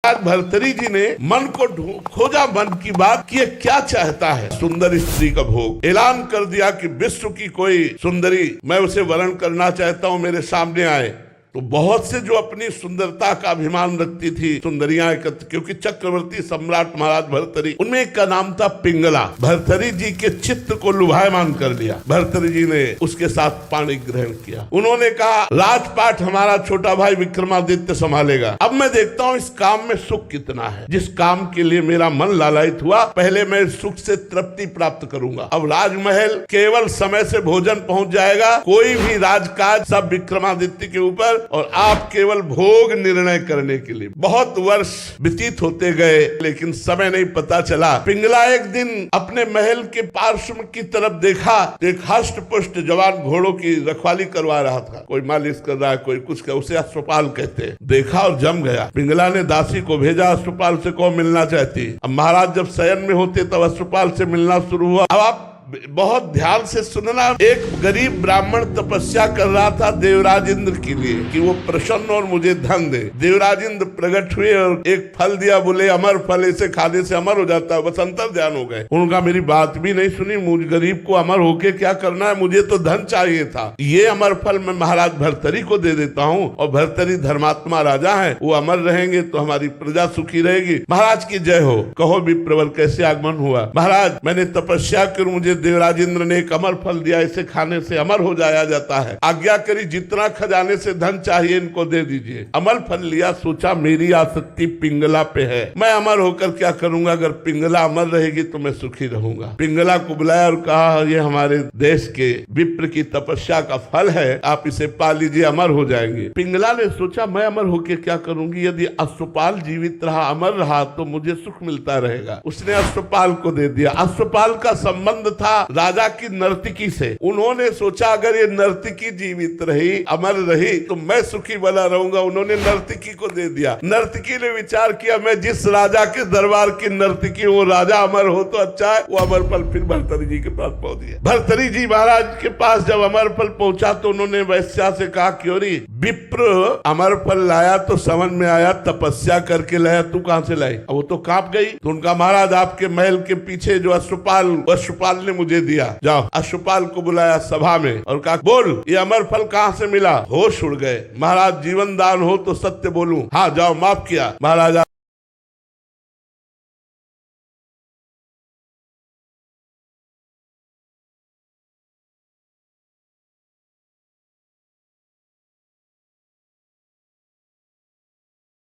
आज भर्तरी जी ने मन को खोजा, मन की बात कि ये क्या चाहता है। सुंदर स्त्री का भोग ऐलान कर दिया कि विश्व की कोई सुंदरी मैं उसे वर्ण करना चाहता हूँ, मेरे सामने आए। तो बहुत से जो अपनी सुंदरता का अभिमान रखती थी सुंदरियां एकत्र, क्योंकि चक्रवर्ती सम्राट महाराज भर्तरी, उनमें एक का नाम था पिंगला। भर्तरी जी के चित्त को लुभायमान कर लिया। भर्तरी जी ने उसके साथ पाणी ग्रहण किया। उन्होंने कहा राजपाट हमारा छोटा भाई विक्रमादित्य संभालेगा। अब मैं देखता हूँ इस काम में सुख कितना है। जिस काम के लिए मेरा मन लालायित हुआ, पहले मैं सुख से तृप्ति प्राप्त करूंगा। अब राजमहल केवल समय से भोजन पहुंच जाएगा, कोई भी राजकाज सब विक्रमादित्य के ऊपर, और आप केवल भोग निर्णय करने के लिए। बहुत वर्ष व्यतीत होते गए, लेकिन समय नहीं पता चला। पिंगला एक दिन अपने महल के पार्श्व की तरफ देखा, एक हष्ट पुष्ट जवान घोड़ों की रखवाली करवा रहा था। कोई मालिश कर रहा है, कोई कुछ कर, उसे अश्वपाल कहते हैं। देखा और जम गया। पिंगला ने दासी को भेजा, अश्वपाल से कौन मिलना चाहती। अब महाराज जब शयन में होते तब अश्वपाल से मिलना शुरू हुआ। अब आप बहुत ध्यान से सुनना। एक गरीब ब्राह्मण तपस्या कर रहा था देवराज इंद्र के लिए कि वो प्रसन्न और मुझे धन दे। देवराज इंद्र प्रकट हुए और एक फल दिया, बोले अमर फल, इसे खाने से अमर हो जाता है। बस अंतर ध्यान हो गए। उनका मेरी बात भी नहीं सुनी। मुझे गरीब को अमर होके क्या करना है, मुझे तो धन चाहिए था। ये अमर फल मैं महाराज भर्तरी को दे देता हूँ, और भर्तरी धर्मात्मा राजा है, वो अमर रहेंगे तो हमारी प्रजा सुखी रहेगी। महाराज की जय हो। कहो विप्रवर कैसे आगमन हुआ। महाराज मैंने तपस्या कर मुझे देवराज इंद्र ने एक अमर फल दिया, इसे खाने से अमर हो जाया जाता है। आज्ञा करी जितना खजाने से धन चाहिए इनको दे दीजिए। अमर फल लिया, सोचा मेरी आसक्ति पिंगला पे है, मैं अमर होकर क्या करूंगा। अगर पिंगला अमर रहेगी तो मैं सुखी रहूंगा। पिंगला को बुलाया और कहा ये हमारे देश के विप्र की तपस्या का फल है, आप इसे पा लीजिए, अमर हो जाएंगे। पिंगला ने सोचा मैं अमर होकर क्या करूंगी, यदि अश्वपाल जीवित रहा, अमर रहा तो मुझे सुख मिलता रहेगा। उसने अश्वपाल को दे दिया। अश्वपाल का संबंध था राजा की नर्तकी से। उन्होंने सोचा अगर ये नर्तकी जीवित रही, अमर रही, तो मैं सुखी बना रहूंगा। उन्होंने नर्तकी को दे दिया। नर्तकी ने विचार किया मैं जिस राजा के दरबार की नर्तकी, वो राजा अमर हो तो अच्छा है। वो अमर फल फिर भर्तरी जी के पास पहुंच गया। भर्तरी जी महाराज के पास जब अमर फल पहुंचा तो उन्होंने वैश्या से कहा क्योरी विप्र अमर फल लाया तो समझ में आया तपस्या करके लाया, तू कहां से लाई। अब वो तो कांप गई। तो उनका महाराज आपके महल के पीछे जो अश्वपाल ने मुझे दिया। जाओ। अश्वपाल को बुलाया सभा में और कहा बोल ये अमर फल कहाँ से मिला। होश उड़ गए। महाराज जीवन दान हो तो सत्य बोलूं। हाँ जाओ, माफ किया। महाराज